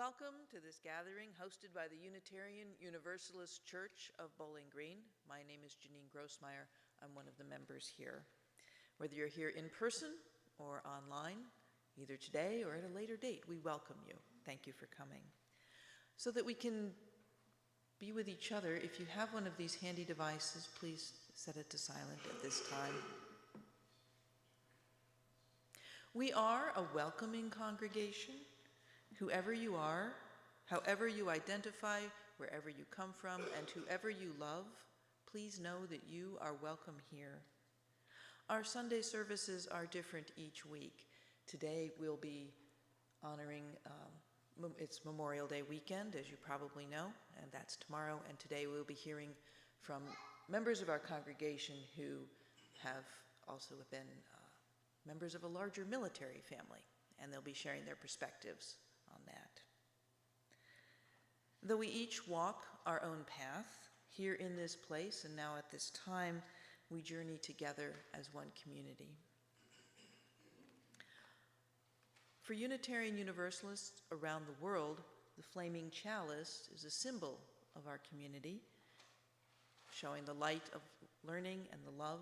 Welcome to this gathering hosted by the Unitarian Universalist Church of Bowling Green. My name is Janine Grossmeyer. I'm one of the members here. Whether you're here in person or online, either today or at a later date, we welcome you. Thank you for coming. So that we can be with each other, if you have one of these handy devices, please set it to silent at this time. We are a welcoming congregation. Whoever you are, however you identify, wherever you come from, and whoever you love, please know that you are welcome here. Our Sunday services are different each week. Today we'll be honoring, it's Memorial Day weekend, as you probably know, and that's tomorrow. And today we'll be hearing from members of our congregation who have also been members of a larger military family, and they'll be sharing their perspectives on that. Though we each walk our own path here in this place and now at this time, we journey together as one community. For Unitarian Universalists around the world, the Flaming Chalice is a symbol of our community, showing the light of learning and the love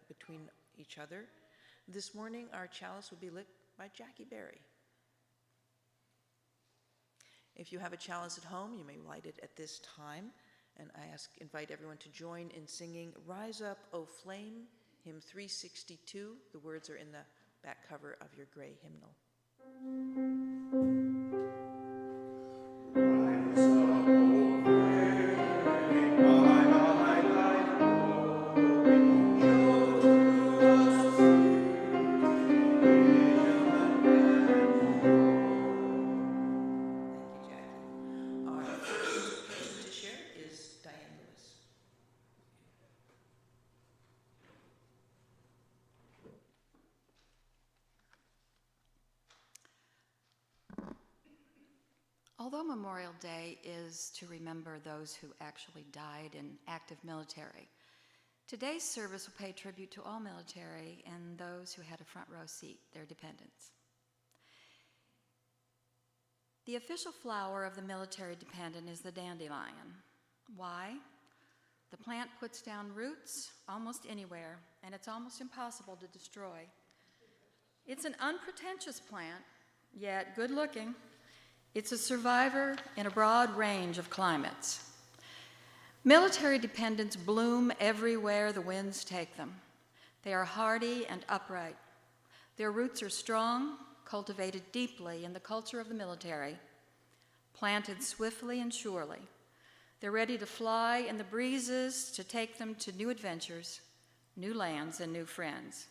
between each other. This morning, our chalice will be lit by Jackie Berry. If you have a chalice at home, you may light it at this time, and I invite everyone to join in singing Rise Up, O Flame, hymn 362. The words are in the back cover of your gray hymnal. Although Memorial Day is to remember those who actually died in active military, today's service will pay tribute to all military and those who had a front row seat, their dependents. The official flower of the military dependent is the dandelion. Why? The plant puts down roots almost anywhere, and it's almost impossible to destroy. It's an unpretentious plant, yet good-looking. It's a survivor in a broad range of climates. Military dependents bloom everywhere the winds take them. They are hardy and upright. Their roots are strong, cultivated deeply in the culture of the military, planted swiftly and surely. They're ready to fly in the breezes to take them to new adventures, new lands, and new friends.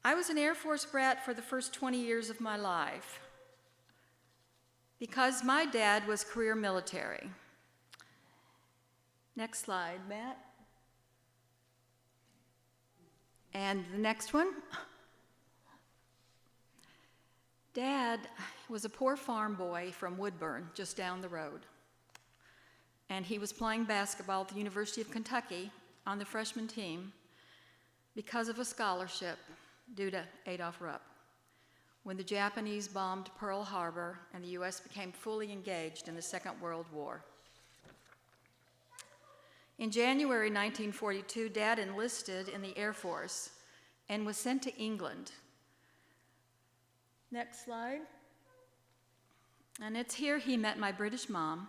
I was an Air Force brat for the first 20 years of my life because my dad was career military. Next slide, Matt. And the next one. Dad was a poor farm boy from Woodburn, just down the road. And he was playing basketball at the University of Kentucky on the freshman team because of a scholarship due to Adolf Rupp, when the Japanese bombed Pearl Harbor and the U.S. became fully engaged in the Second World War. In January 1942, Dad enlisted in the Air Force and was sent to England. Next slide. And it's here he met my British mom,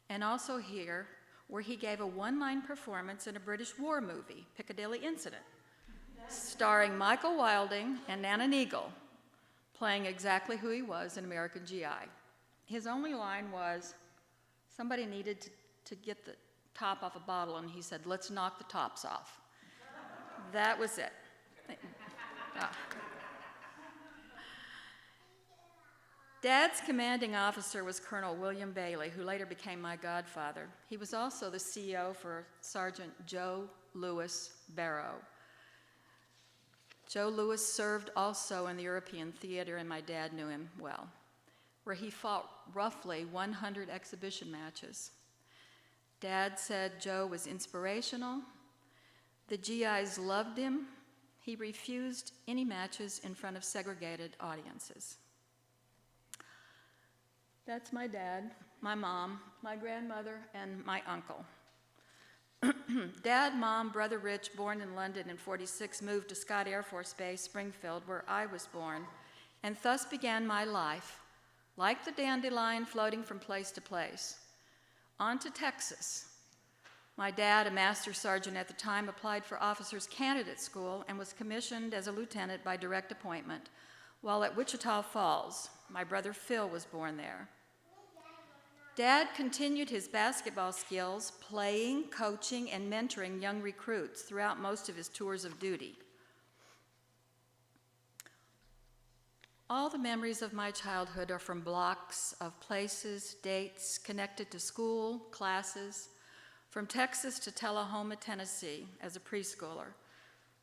and also here where he gave a one-line performance in a British war movie, Piccadilly Incident, starring Michael Wilding and Nana Neagle, playing exactly who he was, an American GI. His only line was, somebody needed to get the top off a bottle, and he said, let's knock the tops off. That was it. Dad's commanding officer was Colonel William Bailey, who later became my godfather. He was also the CO for Sergeant Joe Louis Barrow. Joe Louis served also in the European theater, and my dad knew him well, where he fought roughly 100 exhibition matches. Dad said Joe was inspirational. The GIs loved him. He refused any matches in front of segregated audiences. That's my dad, my mom, my grandmother, and my uncle. Dad, Mom, Brother Rich, born in London in '46, moved to Scott Air Force Base, Springfield, where I was born, and thus began my life, like the dandelion floating from place to place. On to Texas. My dad, a master sergeant at the time, applied for officers candidate school and was commissioned as a lieutenant by direct appointment, while at Wichita Falls. My brother Phil was born there. Dad continued his basketball skills, playing, coaching, and mentoring young recruits throughout most of his tours of duty. All the memories of my childhood are from blocks of places, dates connected to school, classes, from Texas to Tullahoma, Tennessee as a preschooler,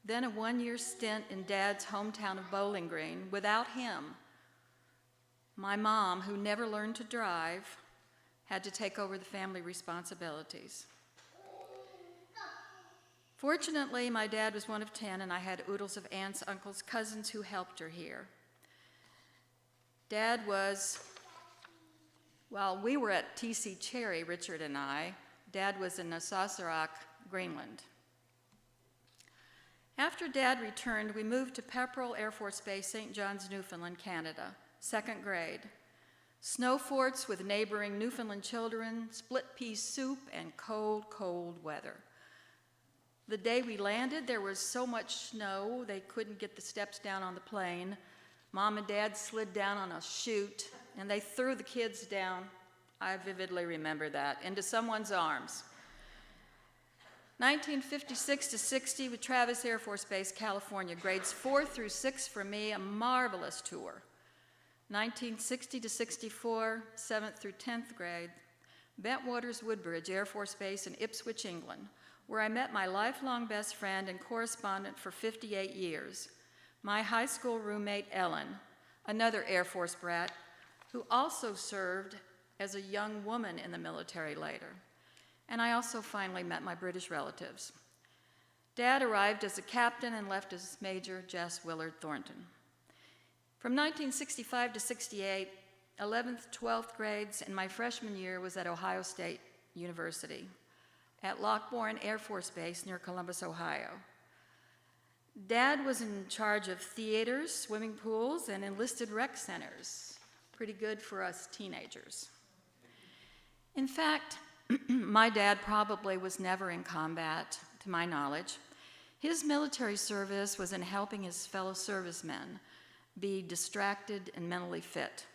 then a one-year stint in Dad's hometown of Bowling Green without him. My mom, who never learned to drive, had to take over the family responsibilities. Fortunately, my dad was one of 10, and I had oodles of aunts, uncles, cousins who helped her here. Dad was, while we were at T.C. Cherry, Richard and I, Dad was in Nassau-Sirach, Greenland. After Dad returned, we moved to Pepperell Air Force Base, St. John's, Newfoundland, Canada, second grade. Snow forts with neighboring Newfoundland children, split pea soup, and cold, cold weather. The day we landed, there was so much snow they couldn't get the steps down on the plane. Mom and Dad slid down on a chute, and they threw the kids down, I vividly remember that, into someone's arms. 1956 to 60 with Travis Air Force Base, California, grades 4 through 6 for me, a marvelous tour. 1960 to 64, 7th through 10th grade, Bentwaters Woodbridge Air Force Base in Ipswich, England, where I met my lifelong best friend and correspondent for 58 years, my high school roommate Ellen, another Air Force brat, who also served as a young woman in the military later. And I also finally met my British relatives. Dad arrived as a captain and left as Major Jess Willard Thornton. From 1965 to 68, 11th, 12th grades, and my freshman year was at Ohio State University at Lockbourne Air Force Base near Columbus, Ohio. Dad was in charge of theaters, swimming pools, and enlisted rec centers. Pretty good for us teenagers. In fact, my dad probably was never in combat, to my knowledge. His military service was in helping his fellow servicemen be distracted and mentally fit.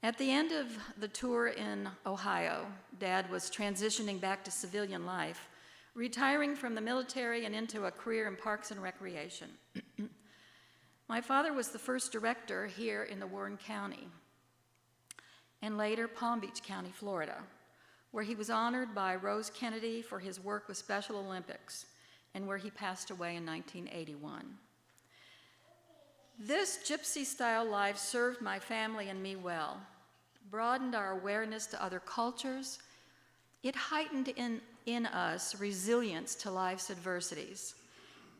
At the end of the tour in Ohio, Dad was transitioning back to civilian life, retiring from the military and into a career in parks and recreation. My father was the first director here in the Warren County, and later Palm Beach County, Florida, where he was honored by Rose Kennedy for his work with Special Olympics, and where he passed away in 1981. This gypsy-style life served my family and me well, broadened our awareness to other cultures. It heightened in us resilience to life's adversities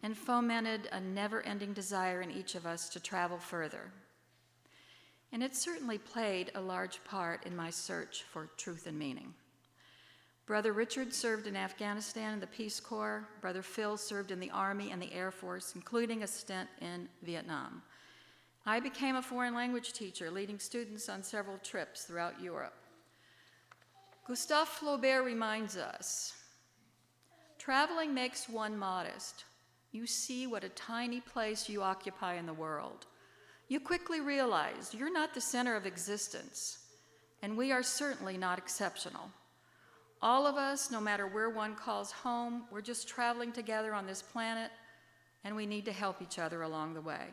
and fomented a never-ending desire in each of us to travel further. And it certainly played a large part in my search for truth and meaning. Brother Richard served in Afghanistan in the Peace Corps. Brother Phil served in the Army and the Air Force, including a stint in Vietnam. I became a foreign language teacher, leading students on several trips throughout Europe. Gustave Flaubert reminds us, traveling makes one modest. You see what a tiny place you occupy in the world. You quickly realize you're not the center of existence, and we are certainly not exceptional. All of us, no matter where one calls home, we're just traveling together on this planet, and we need to help each other along the way.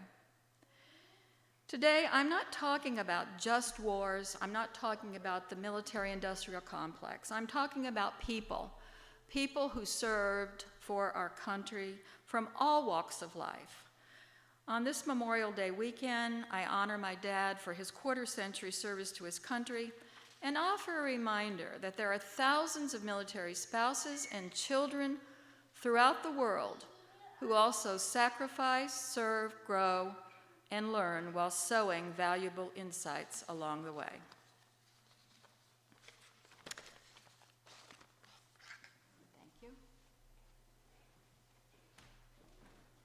Today, I'm not talking about just wars. I'm not talking about the military-industrial complex. I'm talking about people who served for our country from all walks of life. On this Memorial Day weekend, I honor my dad for his quarter-century service to his country and offer a reminder that there are thousands of military spouses and children throughout the world who also sacrifice, serve, grow, and learn while sowing valuable insights along the way.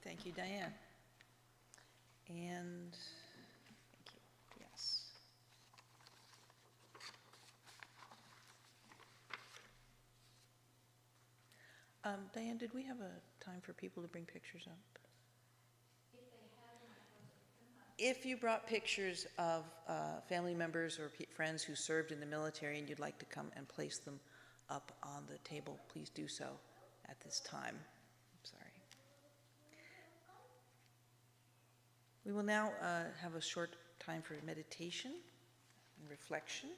Thank you, Diane. And, thank you, yes. Diane, did we have a time for people to bring pictures up? If you brought pictures of family members or friends who served in the military and you'd like to come and place them up on the table, please do so at this time. I'm sorry. We will now have a short time for meditation and reflection.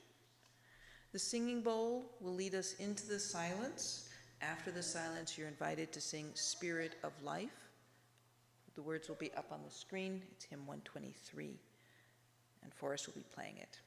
The singing bowl will lead us into the silence. After the silence, you're invited to sing Spirit of Life. The words will be up on the screen. It's hymn 123, and Forrest will be playing it.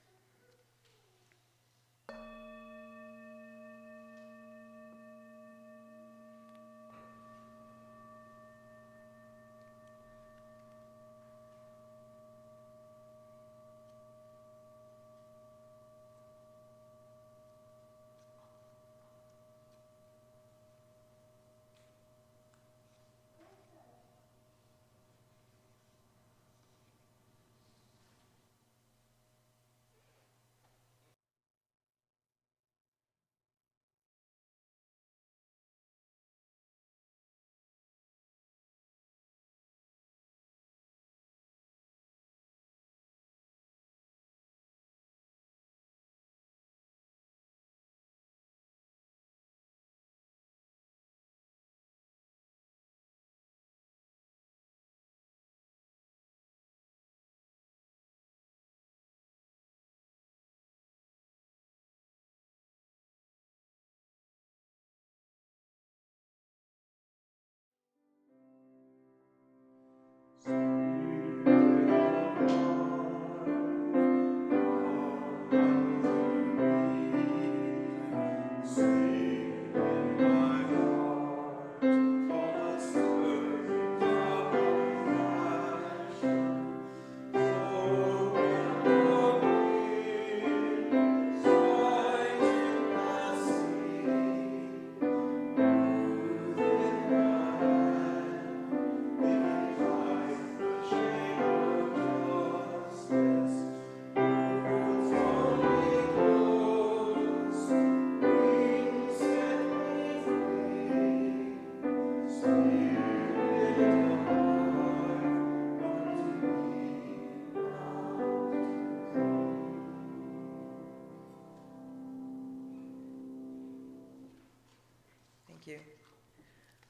You.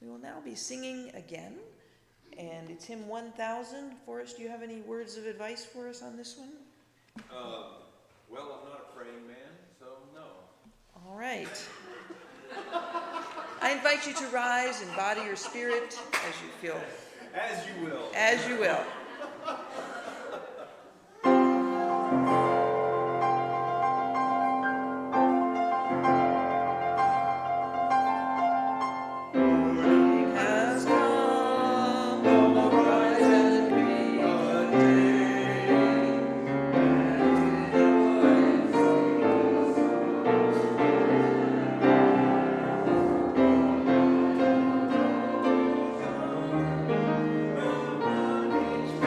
We will now be singing again, and it's hymn 1000. Forrest, do you have any words of advice for us on this one? Well, I'm not a praying man, so no. All right. I invite you to rise in body or spirit as you feel. As you will. As you will. Each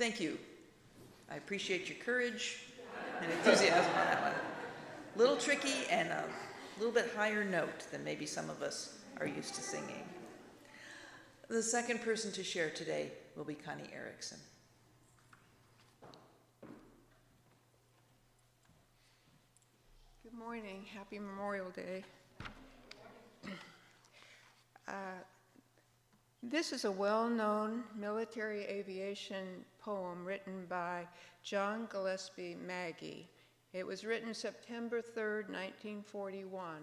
Thank you. I appreciate your courage and enthusiasm on that one. A little tricky and a little bit higher note than maybe some of us are used to singing. The second person to share today will be Connie Erickson. Good morning. Happy Memorial Day. This is a well-known military aviation poem written by John Gillespie Magee. It was written September 3rd, 1941.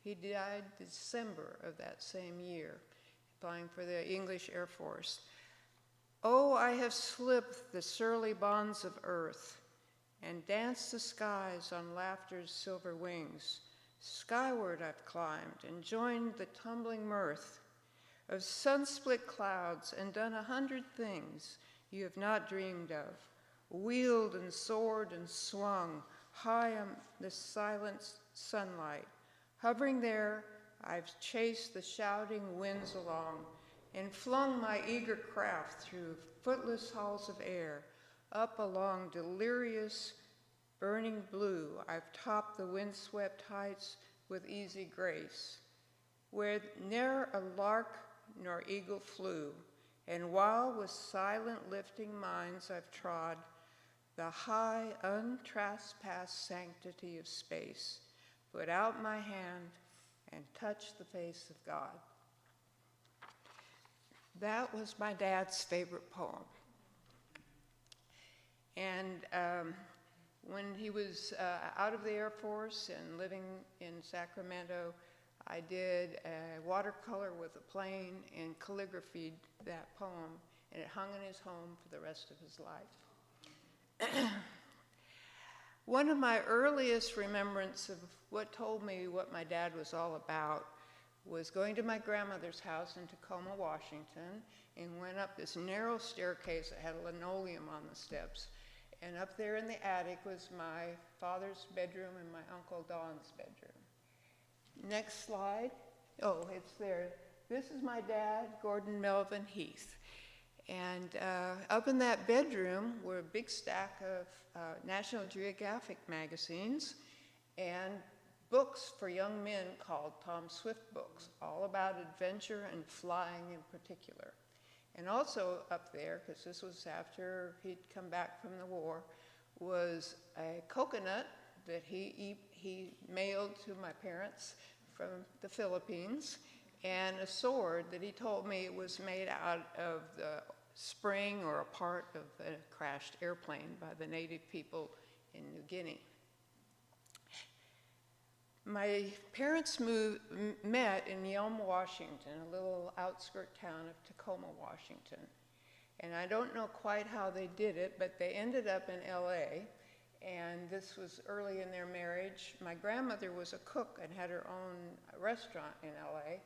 He died December of that same year, flying for the English Air Force. Oh, I have slipped the surly bonds of earth and danced the skies on laughter's silver wings. Skyward I've climbed and joined the tumbling mirth of sun-split clouds and done 100 things you have not dreamed of, wheeled and soared and swung high on the silent sunlight. Hovering there, I've chased the shouting winds along and flung my eager craft through footless halls of air. Up along delirious, burning blue, I've topped the windswept heights with easy grace, where ne'er a lark nor eagle flew, and while with silent lifting minds I've trod the high, untrespassed sanctity of space, put out my hand and touched the face of God. That was my dad's favorite poem. And when he was out of the Air Force and living in Sacramento, I did a watercolor with a plane and calligraphied that poem, and it hung in his home for the rest of his life. One of my earliest remembrances of what told me what my dad was all about was going to my grandmother's house in Tacoma, Washington, and went up this narrow staircase that had linoleum on the steps. And up there in the attic was my father's bedroom and my Uncle Don's bedroom. Next slide. Oh, it's there. This is my dad, Gordon Melvin Heath. And up in that bedroom were a big stack of National Geographic magazines and books for young men called Tom Swift books, all about adventure and flying in particular. And also up there, because this was after he'd come back from the war, was a coconut that he mailed to my parents from the Philippines, and a sword that he told me was made out of the spring or a part of a crashed airplane by the native people in New Guinea. My parents met in Yelm, Washington, a little outskirt town of Tacoma, Washington. And I don't know quite how they did it, but they ended up in LA, and this was early in their marriage. My grandmother was a cook and had her own restaurant in LA.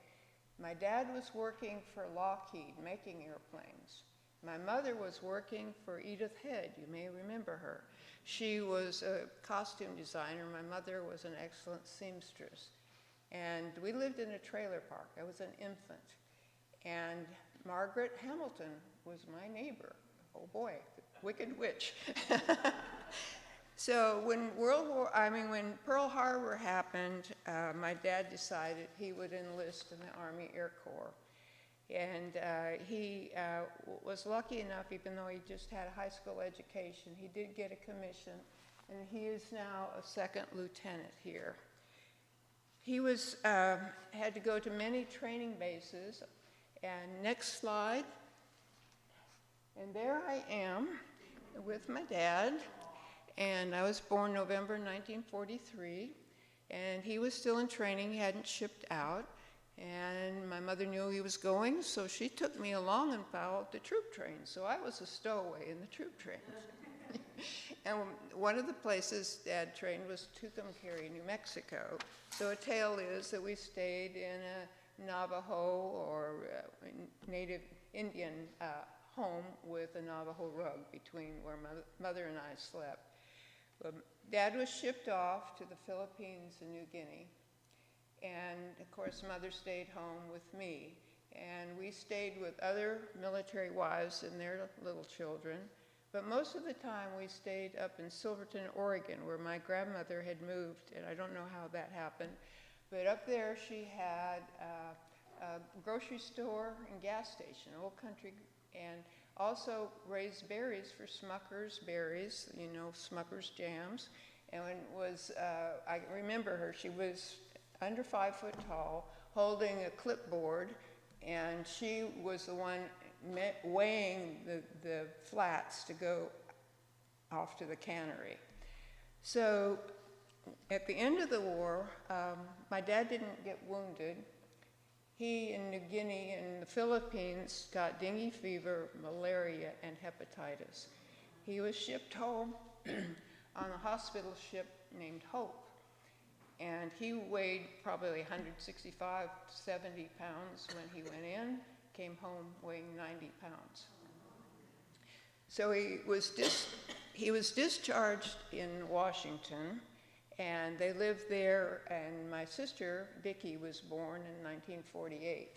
My dad was working for Lockheed, making airplanes. My mother was working for Edith Head, you may remember her. She was a costume designer. My mother was an excellent seamstress. And we lived in a trailer park. I was an infant. And Margaret Hamilton was my neighbor. Oh boy, the wicked witch. So when when Pearl Harbor happened, my dad decided he would enlist in the Army Air Corps. And he was lucky enough, even though he just had a high school education, he did get a commission, and he is now a second lieutenant here. He was had to go to many training bases. And next slide. And there I am with my dad. And I was born November 1943. And he was still in training. He hadn't shipped out. And my mother knew he was going, so she took me along and followed the troop train. So I was a stowaway in the troop train. And one of the places Dad trained was Tucumcari, New Mexico. So a tale is that we stayed in a Navajo or Native Indian home with a Navajo rug between where mother and I slept. But Dad was shipped off to the Philippines and New Guinea. And of course, mother stayed home with me. And we stayed with other military wives and their little children. But most of the time we stayed up in Silverton, Oregon, where my grandmother had moved, and I don't know how that happened. But up there she had a grocery store and gas station, old country, and also raised berries for Smucker's berries, you know, Smucker's jams. And I remember her, she was under 5 foot tall, holding a clipboard, and she was the one weighing the flats to go off to the cannery. So at the end of the war, my dad didn't get wounded. He in New Guinea and the Philippines got dengue fever, malaria, and hepatitis. He was shipped home on a hospital ship named Hope. And he weighed probably 165, 70 pounds when he went in, came home weighing 90 pounds. So he was discharged in Washington, and they lived there, and my sister, Vicki, was born in 1948.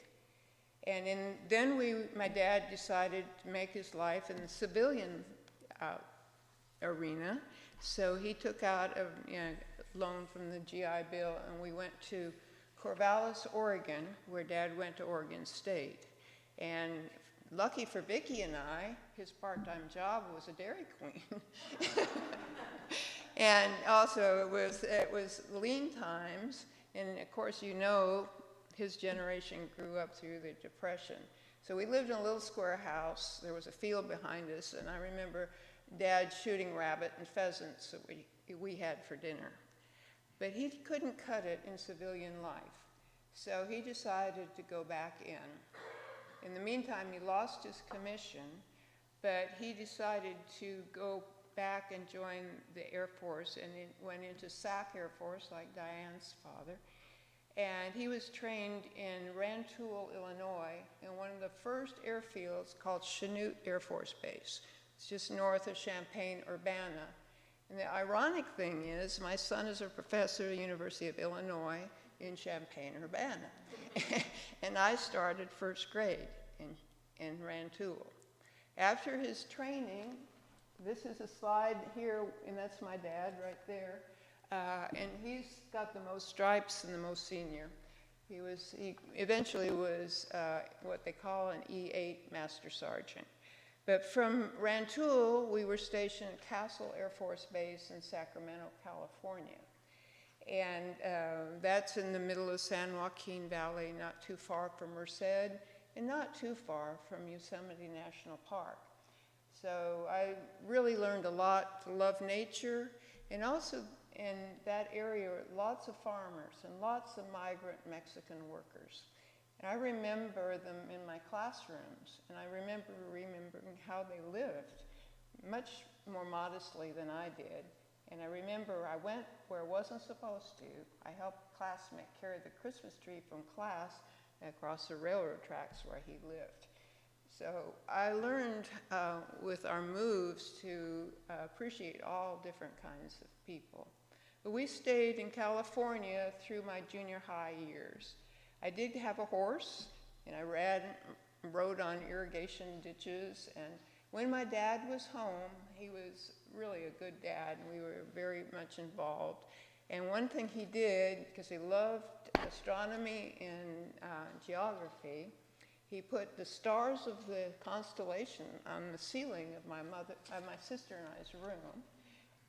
And then my dad decided to make his life in the civilian arena, so he took out a loan from the GI Bill, and we went to Corvallis, Oregon, where Dad went to Oregon State. And lucky for Vicki and I, his part-time job was a Dairy Queen. And also it was lean times, and of course you know his generation grew up through the Depression. So we lived in a little square house. There was a field behind us, and I remember Dad shooting rabbit and pheasants that we had for dinner. But he couldn't cut it in civilian life, so he decided to go back in. In the meantime, he lost his commission, but he decided to go back and join the Air Force, and went into SAC Air Force, like Diane's father. And he was trained in Rantoul, Illinois, in one of the first airfields called Chanute Air Force Base. It's just north of Champaign-Urbana. And the ironic thing is, my son is a professor at the University of Illinois in Champaign-Urbana. And I started first grade in Rantoul. After his training, this is a slide here, and that's my dad right there. And he's got the most stripes and the most senior. He eventually was what they call an E8 Master Sergeant. But from Rantoul, we were stationed at Castle Air Force Base in Sacramento, California. And that's in the middle of San Joaquin Valley, not too far from Merced, and not too far from Yosemite National Park. So I really learned a lot to love nature, and also in that area, lots of farmers and lots of migrant Mexican workers. And I remember them in my classrooms, and I remember remembering how they lived, much more modestly than I did. And I remember I went where I wasn't supposed to. I helped a classmate carry the Christmas tree from class across the railroad tracks where he lived. So I learned with our moves to appreciate all different kinds of people. But we stayed in California through my junior high years. I did have a horse, and I rode on irrigation ditches, and when my dad was home, he was really a good dad, and we were very much involved. And one thing he did, because he loved astronomy and geography, he put the stars of the constellation on the ceiling of my sister and I's room.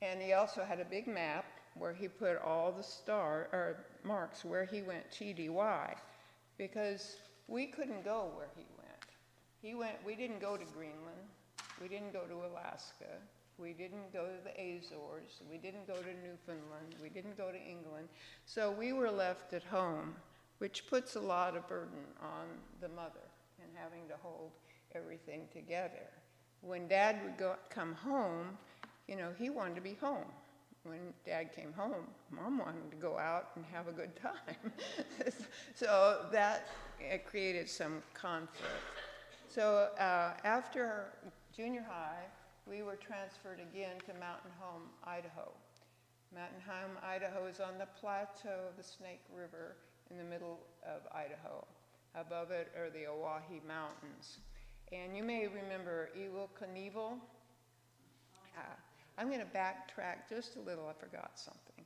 And he also had a big map where he put all the marks where he went TDY, because we couldn't go where he went. We didn't go to Greenland. We didn't go to Alaska. We didn't go to the Azores. We didn't go to Newfoundland. We didn't go to England. So we were left at home, which puts a lot of burden on the mother and having to hold everything together. When Dad would come home, you know, he wanted to be home. When Dad came home, Mom wanted to go out and have a good time. So that created some conflict. So after junior high, we were transferred again to Mountain Home, Idaho. Mountain Home, Idaho is on the plateau of the Snake River in the middle of Idaho. Above it are the Oahe Mountains. And you may remember Evel Knievel. I'm going to backtrack just a little. I forgot something.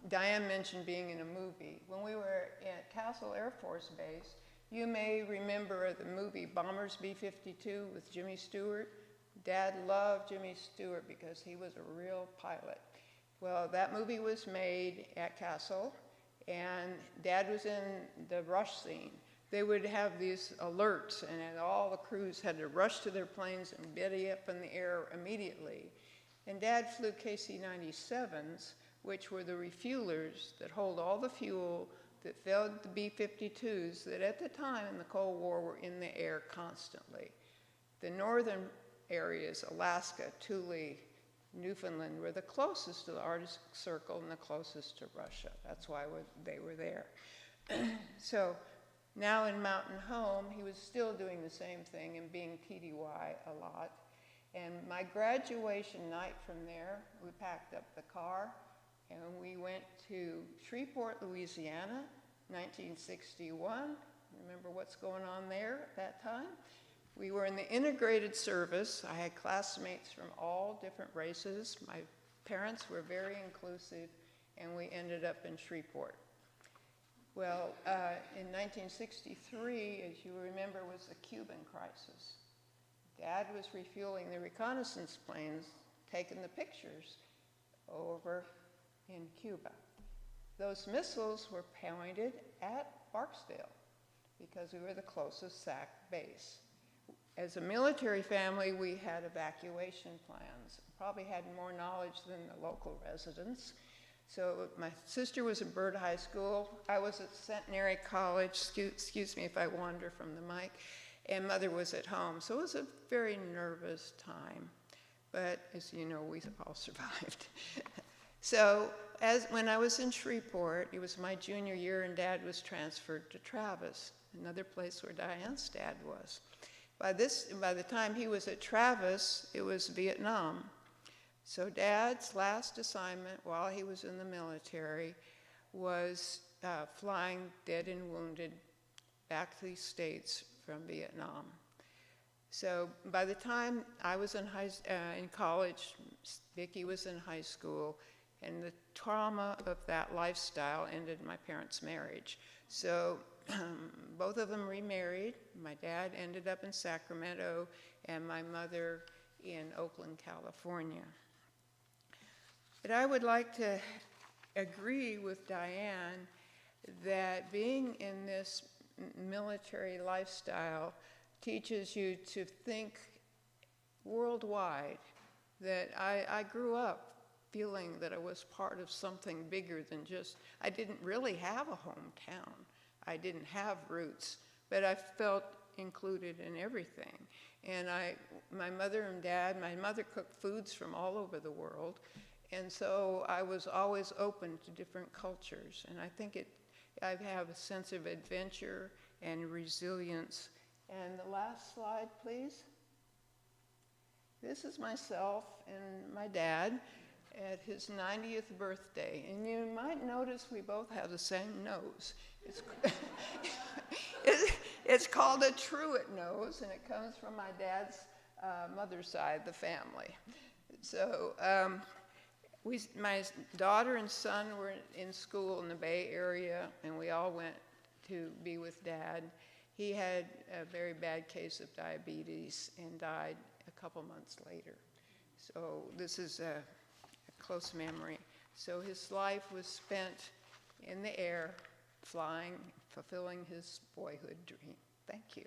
Diane mentioned being in a movie. When we were at Castle Air Force Base, you may remember the movie Bombers B-52 with Jimmy Stewart. Dad loved Jimmy Stewart because he was a real pilot. Well, that movie was made at Castle, and Dad was in the rush scene. They would have these alerts, and all the crews had to rush to their planes and bitty up in the air immediately. And Dad flew KC-97s, which were the refuelers that hold all the fuel that filled the B-52s that at the time in the Cold War were in the air constantly. The northern areas, Alaska, Thule, Newfoundland, were the closest to the Arctic Circle and the closest to Russia. That's why they were there. So now in Mountain Home, he was still doing the same thing and being TDY a lot. And my graduation night from there, we packed up the car and we went to Shreveport, Louisiana, 1961. Remember what's going on there at that time? We were in the integrated service. I had classmates from all different races. My parents were very inclusive, and we ended up in Shreveport. Well, in 1963, as you remember, was the Cuban crisis. Dad was refueling the reconnaissance planes, taking the pictures over in Cuba. Those missiles were pointed at Barksdale because we were the closest SAC base. As a military family, we had evacuation plans. Probably had more knowledge than the local residents. So my sister was at Byrd High School. I was at Centenary College. Excuse me if I wander from the mic. And Mother was at home. So it was a very nervous time. But as you know, we all survived. So when I was in Shreveport, it was my junior year, and Dad was transferred to Travis, another place where Diane's dad was. By the time he was at Travis, it was Vietnam. So Dad's last assignment while he was in the military was flying dead and wounded back to the States from Vietnam. So by the time I was in college, Vicki was in high school, and the trauma of that lifestyle ended my parents' marriage. So both of them remarried. My dad ended up in Sacramento, and my mother in Oakland, California. But I would like to agree with Diane that being in this military lifestyle teaches you to think worldwide. That I grew up feeling that I was part of something bigger than just, I didn't really have a hometown. I didn't have roots, but I felt included in everything. And my mother and dad, my mother cooked foods from all over the world, and so I was always open to different cultures. And I think I have a sense of adventure and resilience. And the last slide, please. This is myself and my dad at his 90th birthday. And you might notice we both have the same nose. It's called a Truett nose, and it comes from my dad's mother's side of the family. So my daughter and son were in school in the Bay Area, and we all went to be with Dad. He had a very bad case of diabetes and died a couple months later. So this is a close memory. So his life was spent in the air, flying, fulfilling his boyhood dream. Thank you.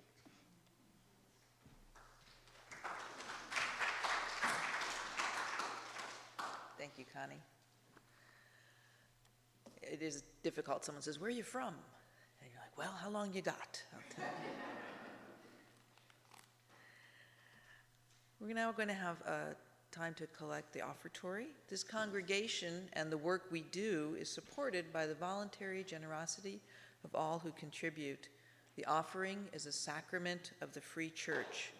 Thank you, Connie. It is difficult. Someone says, "Where are you from?" And you're like, "Well, how long you got?" I'll tell you. We're now going to have time to collect the offertory. This congregation and the work we do is supported by the voluntary generosity of all who contribute. The offering is a sacrament of the free church.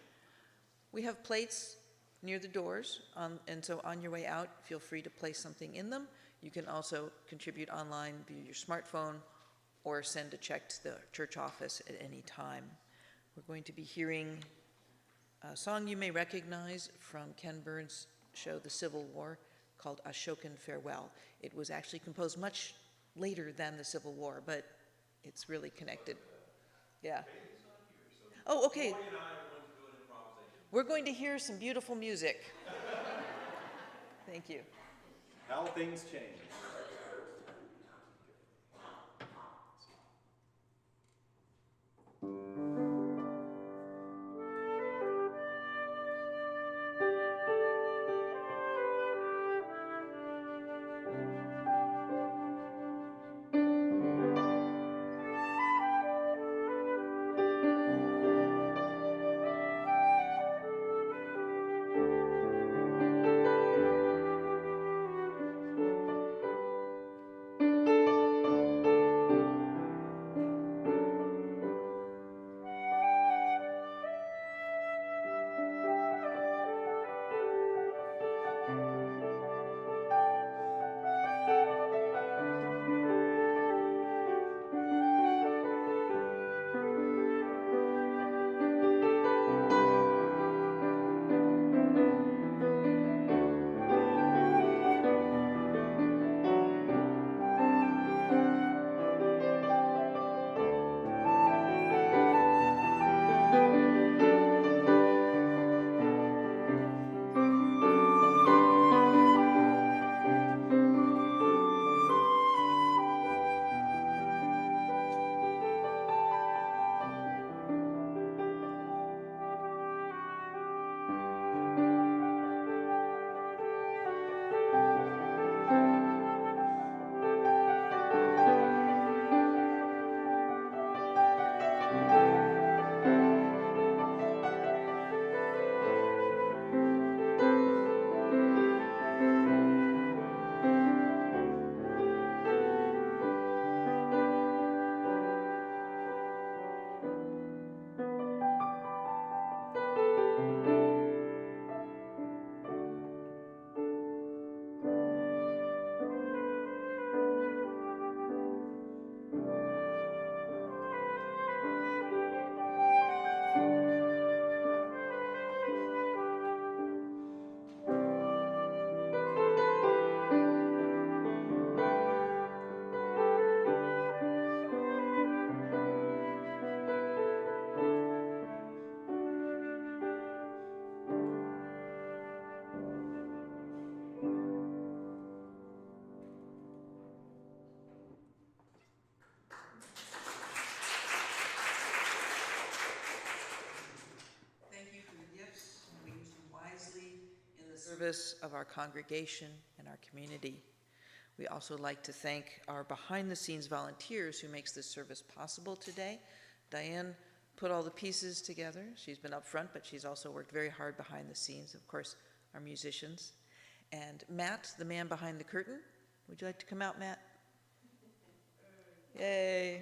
We have plates near the doors, and so on your way out, feel free to place something in them. You can also contribute online via your smartphone or send a check to the church office at any time. We're going to be hearing a song you may recognize from Ken Burns' show the Civil War called Ashokan Farewell. It was actually composed much later than the Civil War, but it's really connected. Yeah. Oh, okay. Lori and I are going to do an improvisation. We're going to hear some beautiful music. Thank you. How things change. Service of our congregation and our community. We also like to thank our behind-the-scenes volunteers who makes this service possible today. Diane put all the pieces together. She's been up front, but she's also worked very hard behind the scenes. Of course, our musicians. And Matt, the man behind the curtain. Would you like to come out, Matt? Yay.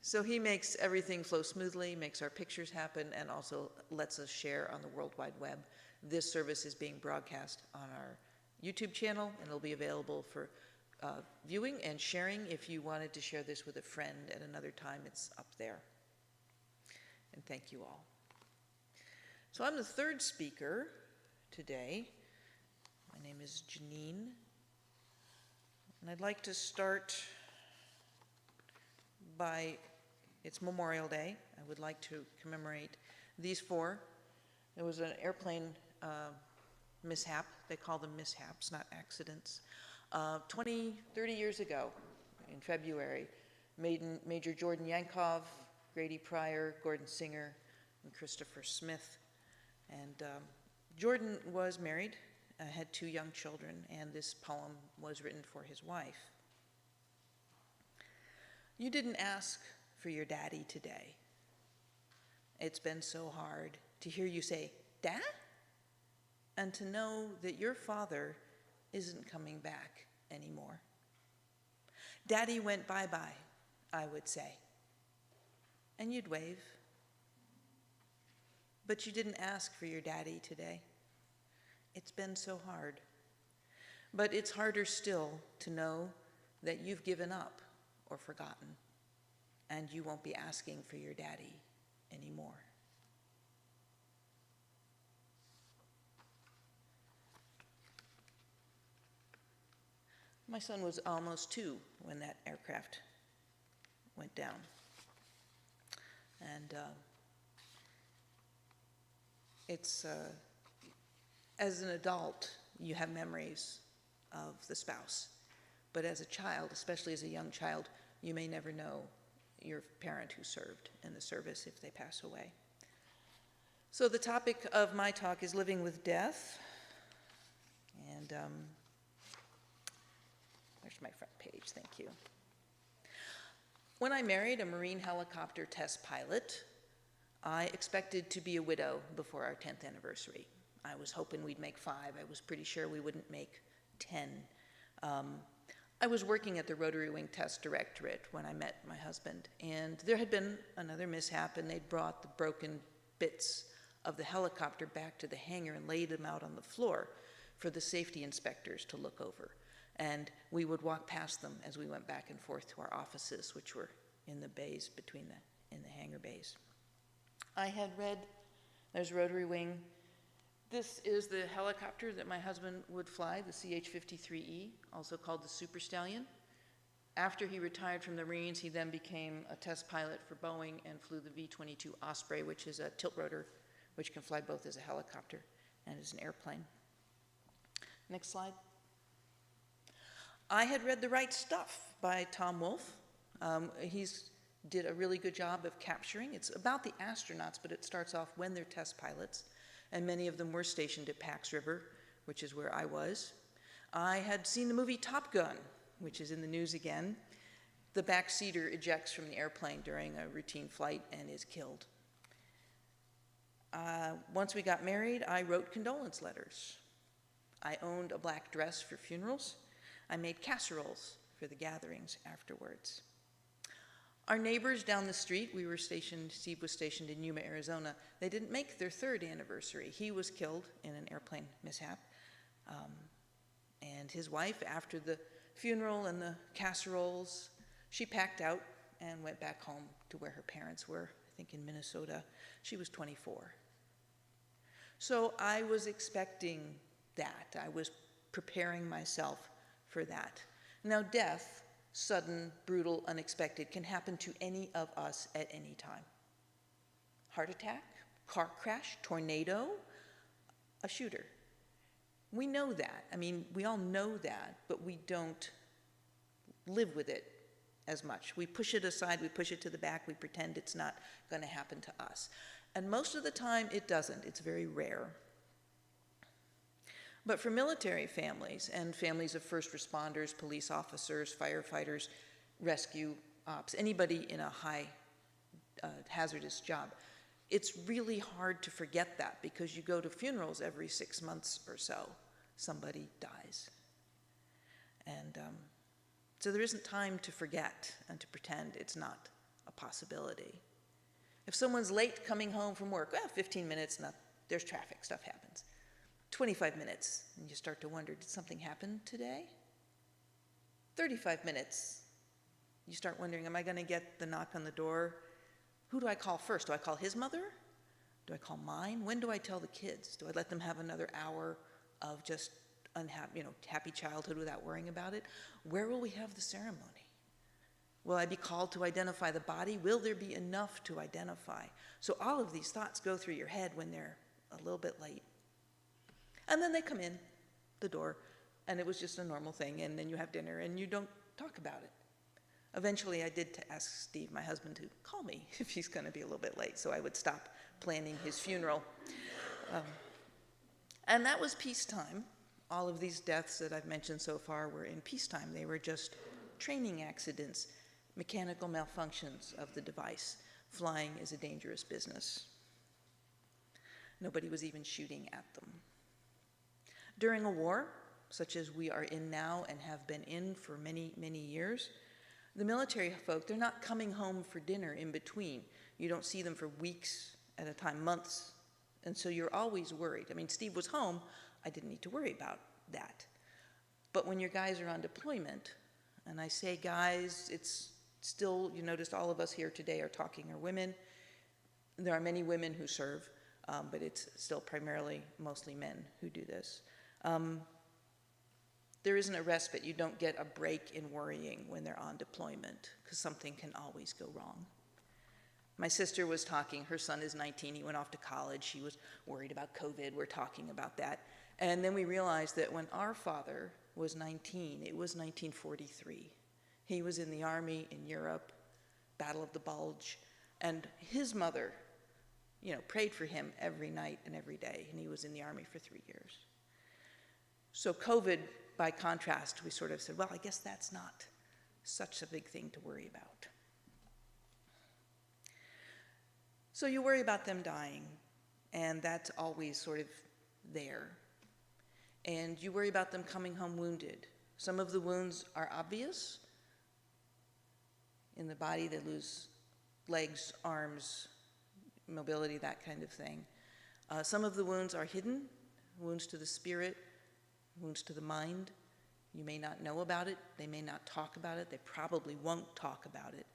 So he makes everything flow smoothly, makes our pictures happen, and also lets us share on the World Wide Web. This service is being broadcast on our YouTube channel, and it'll be available for viewing and sharing. If you wanted to share this with a friend at another time, it's up there. And thank you all. So I'm the third speaker today. My name is Janine, and I'd like to start by, it's Memorial Day. I would like to commemorate these four. There was an airplane mishap. They call them mishaps, not accidents. 30 years ago, in February, Major Jordan Yankov, Grady Pryor, Gordon Singer, and Christopher Smith. And Jordan was married, had 2 young children, and this poem was written for his wife. You didn't ask for your daddy today. It's been so hard to hear you say, "Dad?" and to know that your father isn't coming back anymore. Daddy went bye-bye, I would say, and you'd wave. But you didn't ask for your daddy today. It's been so hard. But it's harder still to know that you've given up or forgotten, and you won't be asking for your daddy anymore. My son was almost 2 when that aircraft went down. And as an adult, you have memories of the spouse. But as a child, especially as a young child, you may never know your parent who served in the service if they pass away. So the topic of my talk is living with death. And there's my front page, thank you. When I married a Marine helicopter test pilot, I expected to be a widow before our 10th anniversary. I was hoping we'd make 5. I was pretty sure we wouldn't make 10. I was working at the Rotary Wing Test Directorate when I met my husband, and there had been another mishap, and they'd brought the broken bits of the helicopter back to the hangar and laid them out on the floor for the safety inspectors to look over. And we would walk past them as we went back and forth to our offices, which were in the bays in the hangar bays. I had read, there's Rotary Wing. This is the helicopter that my husband would fly, the CH-53E, also called the Super Stallion. After he retired from the Marines, he then became a test pilot for Boeing and flew the V-22 Osprey, which is a tilt rotor, which can fly both as a helicopter and as an airplane. Next slide. I had read The Right Stuff by Tom Wolfe. He's did a really good job of capturing. It's about the astronauts, but it starts off when they're test pilots, and many of them were stationed at Pax River, which is where I was. I had seen the movie Top Gun, which is in the news again. The backseater ejects from the airplane during a routine flight and is killed. Once we got married, I wrote condolence letters. I owned a black dress for funerals. I made casseroles for the gatherings afterwards. Our neighbors down the street, Steve was stationed in Yuma, Arizona. They didn't make their 3rd anniversary. He was killed in an airplane mishap. And his wife, after the funeral and the casseroles, she packed out and went back home to where her parents were, I think in Minnesota. She was 24. So I was expecting that. I was preparing myself for that. Now, death, sudden, brutal, unexpected, can happen to any of us at any time. Heart attack, car crash, tornado, a shooter. We know that. I mean, we all know that, but we don't live with it as much. We push it aside, we push it to the back, we pretend it's not going to happen to us. And most of the time, it doesn't. It's very rare. But for military families and families of first responders, police officers, firefighters, rescue ops, anybody in a high hazardous job, it's really hard to forget that because you go to funerals every 6 months or so, somebody dies. And so there isn't time to forget and to pretend it's not a possibility. If someone's late coming home from work, 15 minutes, there's traffic, stuff happens. 25 minutes, and you start to wonder, did something happen today? 35 minutes, you start wondering, am I going to get the knock on the door? Who do I call first? Do I call his mother? Do I call mine? When do I tell the kids? Do I let them have another hour of just happy childhood without worrying about it? Where will we have the ceremony? Will I be called to identify the body? Will there be enough to identify? So all of these thoughts go through your head when they're a little bit late. And then they come in the door, and it was just a normal thing, and then you have dinner, and you don't talk about it. Eventually, I did ask Steve, my husband, to call me if he's going to be a little bit late, so I would stop planning his funeral. And that was peacetime. All of these deaths that I've mentioned so far were in peacetime. They were just training accidents, mechanical malfunctions of the device. Flying is a dangerous business. Nobody was even shooting at them. During a war, such as we are in now and have been in for many, many years, the military folk, they're not coming home for dinner in between. You don't see them for weeks at a time, months, and so you're always worried. I mean, Steve was home, I didn't need to worry about that. But when your guys are on deployment, and I say guys, it's still, you noticed all of us here today are talking are women. There are many women who serve, but it's still primarily mostly men who do this. There isn't a respite. You don't get a break in worrying when they're on deployment, because something can always go wrong. My sister was talking, her son is 19, he went off to college, she was worried about COVID, we're talking about that. And then we realized that when our father was 19, it was 1943. He was in the army in Europe, Battle of the Bulge, and his mother, prayed for him every night and every day, and he was in the army for 3 years. So COVID, by contrast, we sort of said, well, I guess that's not such a big thing to worry about. So you worry about them dying, and that's always sort of there. And you worry about them coming home wounded. Some of the wounds are obvious. In the body, they lose legs, arms, mobility, that kind of thing. Some of the wounds are hidden, wounds to the spirit, wounds to the mind. You may not know about it. They may not talk about it. They probably won't talk about it.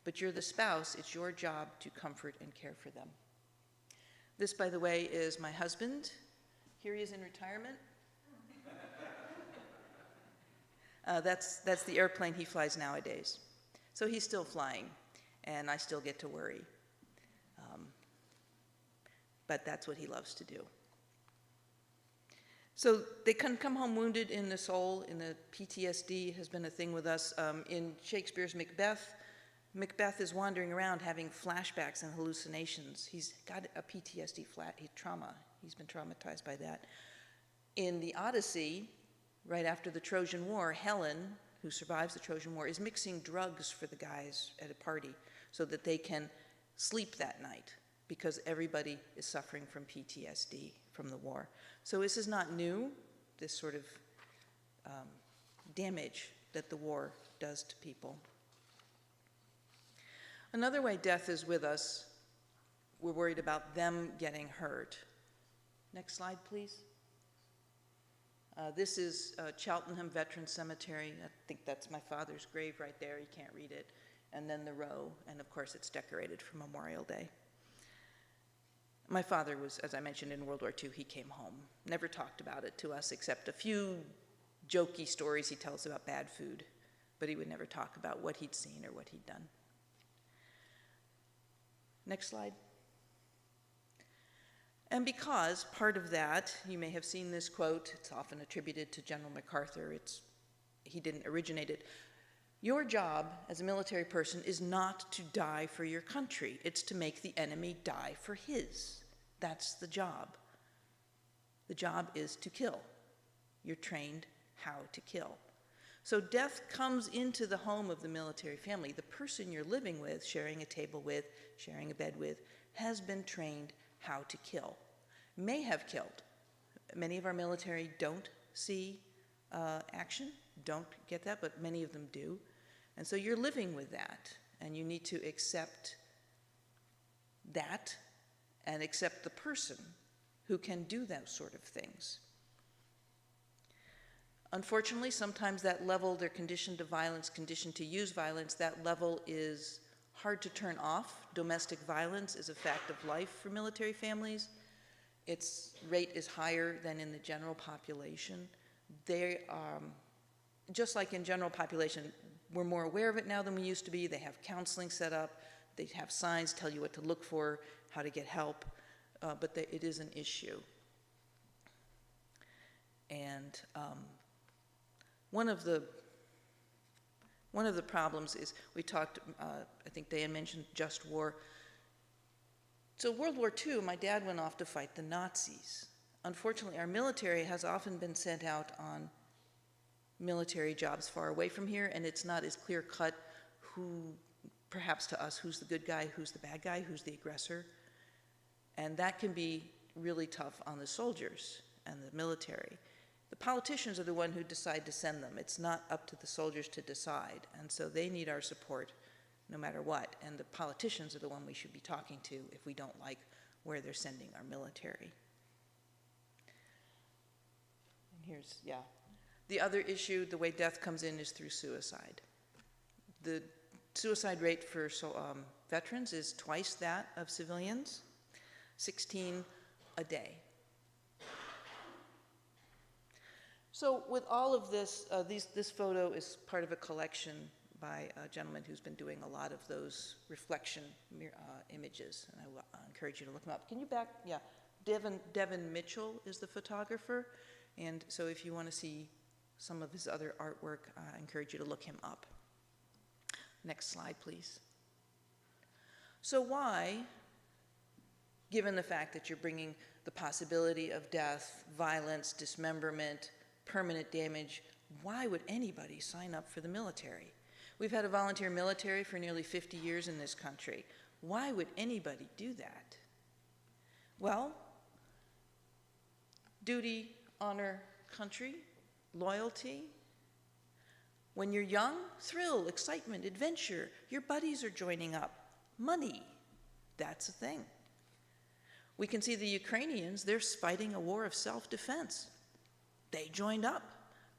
But you're the spouse. It's your job to comfort and care for them. This, by the way, is my husband. Here he is in retirement. That's the airplane he flies nowadays. So he's still flying, and I still get to worry. But that's what he loves to do. So they can come home wounded in the soul, in the PTSD has been a thing with us. In Shakespeare's Macbeth, Macbeth is wandering around having flashbacks and hallucinations. He's got a PTSD trauma. He's been traumatized by that. In the Odyssey, right after the Trojan War, Helen, who survives the Trojan War, is mixing drugs for the guys at a party so that they can sleep that night, because everybody is suffering from PTSD from the war. So this is not new, this sort of damage that the war does to people. Another way death is with us, we're worried about them getting hurt. Next slide, please. This is Cheltenham Veterans Cemetery. I think that's my father's grave right there. You can't read it. And then the row, and of course it's decorated for Memorial Day. My father was, as I mentioned, in World War II. He came home, never talked about it to us except a few jokey stories he tells about bad food, but he would never talk about what he'd seen or what he'd done. Next slide. And because part of that, you may have seen this quote, it's often attributed to General MacArthur, he didn't originate it. Your job as a military person is not to die for your country, it's to make the enemy die for his. That's the job. The job is to kill. You're trained how to kill. So death comes into the home of the military family. The person you're living with, sharing a table with, sharing a bed with, has been trained how to kill. May have killed. Many of our military don't see action, don't get that, but many of them do. And so you're living with that, and you need to accept that and accept the person who can do those sort of things. Unfortunately, sometimes that level, they're conditioned to violence, conditioned to use violence, that level is hard to turn off. Domestic violence is a fact of life for military families. Its rate is higher than in the general population. They, just like in general population, we're more aware of it now than we used to be. They have counseling set up. They have signs tell you what to look for, how to get help, but it is an issue. And one of the problems is, we talked, I think Dan mentioned just war. So World War II, my dad went off to fight the Nazis. Unfortunately, our military has often been sent out on military jobs far away from here, and it's not as clear-cut who, perhaps to us, who's the good guy, who's the bad guy, who's the aggressor. And that can be really tough on the soldiers and the military. The politicians are the one who decide to send them. It's not up to the soldiers to decide, and so they need our support no matter what. And the politicians are the one we should be talking to if we don't like where they're sending our military. And here's, yeah. The other issue, the way death comes in, is through suicide. The suicide rate for veterans is twice that of civilians, 16 a day. So with all of this, this photo is part of a collection by a gentleman who's been doing a lot of those reflection images, and I will encourage you to look him up. Can you back, yeah, Devin Mitchell is the photographer, and so if you want to see some of his other artwork, I encourage you to look him up. Next slide, please. So why, given the fact that you're bringing the possibility of death, violence, dismemberment, permanent damage, why would anybody sign up for the military? We've had a volunteer military for nearly 50 years in this country. Why would anybody do that? Well, duty, honor, country, loyalty. When you're young, thrill, excitement, adventure. Your buddies are joining up. Money, that's a thing. We can see the Ukrainians, they're fighting a war of self-defense. They joined up.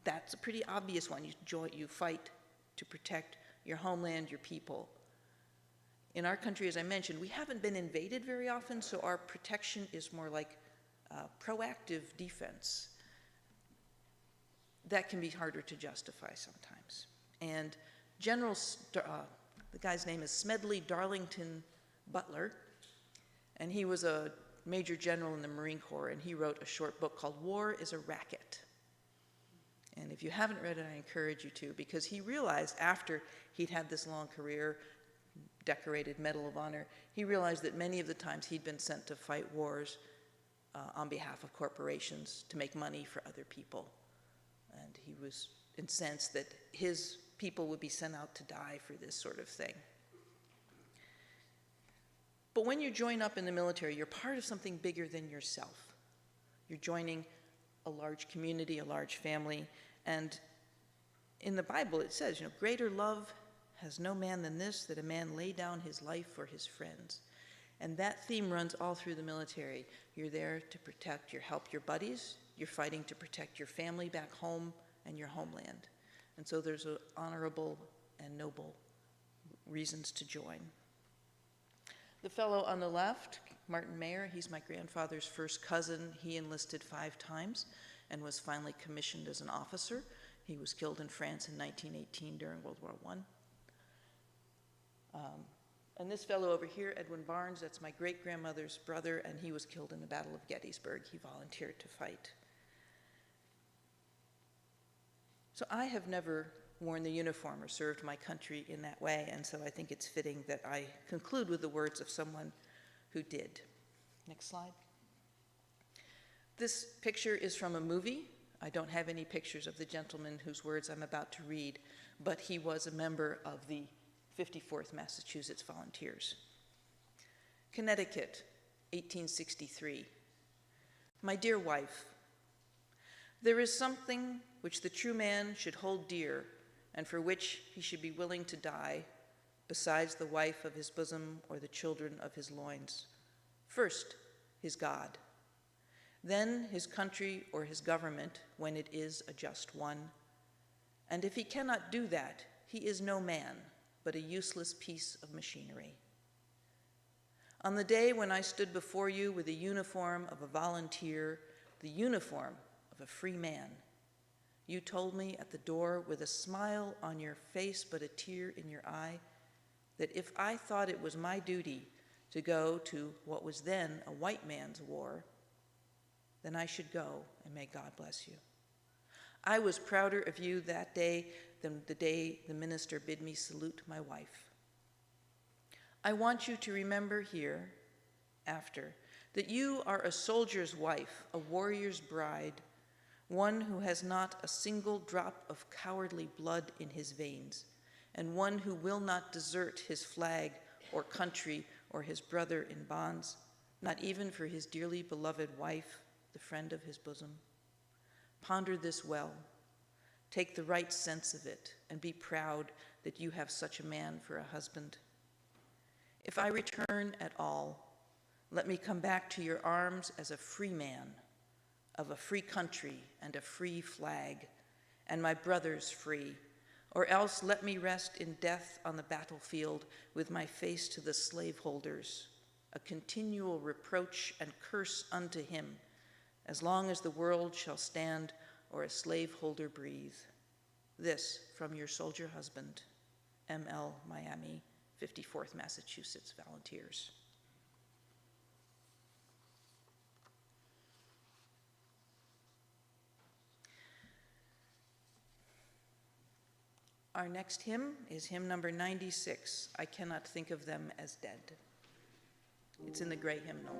That's a pretty obvious one. You fight to protect your homeland, your people. In our country, as I mentioned, we haven't been invaded very often, so our protection is more like proactive defense. That can be harder to justify sometimes. And the guy's name is Smedley Darlington Butler, and he was a Major General in the Marine Corps, and he wrote a short book called War is a Racket. And if you haven't read it, I encourage you to, because he realized after he'd had this long career, decorated Medal of Honor, he realized that many of the times he'd been sent to fight wars on behalf of corporations to make money for other people. And he was incensed that his people would be sent out to die for this sort of thing. But when you join up in the military, you're part of something bigger than yourself. You're joining a large community, a large family, and in the Bible it says, greater love has no man than this, that a man lay down his life for his friends. And that theme runs all through the military. You're there to protect, help your buddies, you're fighting to protect your family back home and your homeland. And so there's honorable and noble reasons to join. The fellow on the left, Martin Mayer, he's my grandfather's first cousin. He enlisted 5 times and was finally commissioned as an officer. He was killed in France in 1918 during World War I. And this fellow over here, Edwin Barnes, that's my great-grandmother's brother, and he was killed in the Battle of Gettysburg. He volunteered to fight. So I have never worn the uniform or served my country in that way, and so I think it's fitting that I conclude with the words of someone who did. Next slide. This picture is from a movie. I don't have any pictures of the gentleman whose words I'm about to read, but he was a member of the 54th Massachusetts Volunteers. Connecticut, 1863. My dear wife, there is something which the true man should hold dear, and for which he should be willing to die, besides the wife of his bosom or the children of his loins. First, his God, then his country or his government, when it is a just one. And if he cannot do that, he is no man, but a useless piece of machinery. On the day when I stood before you with the uniform of a volunteer, the uniform of a free man, you told me at the door with a smile on your face but a tear in your eye that if I thought it was my duty to go to what was then a white man's war, then I should go, and may God bless you. I was prouder of you that day than the day the minister bid me salute my wife. I want you to remember here, after, that you are a soldier's wife, a warrior's bride, one who has not a single drop of cowardly blood in his veins, and one who will not desert his flag or country or his brother in bonds, not even for his dearly beloved wife, the friend of his bosom. Ponder this well. Take the right sense of it, and be proud that you have such a man for a husband. If I return at all, let me come back to your arms as a free man, of a free country and a free flag, and my brothers free, or else let me rest in death on the battlefield with my face to the slaveholders, a continual reproach and curse unto him, as long as the world shall stand or a slaveholder breathe. This from your soldier husband, M.L. Miami, 54th Massachusetts Volunteers. Our next hymn is hymn number 96, I Cannot Think of Them as Dead. It's in the gray hymnal.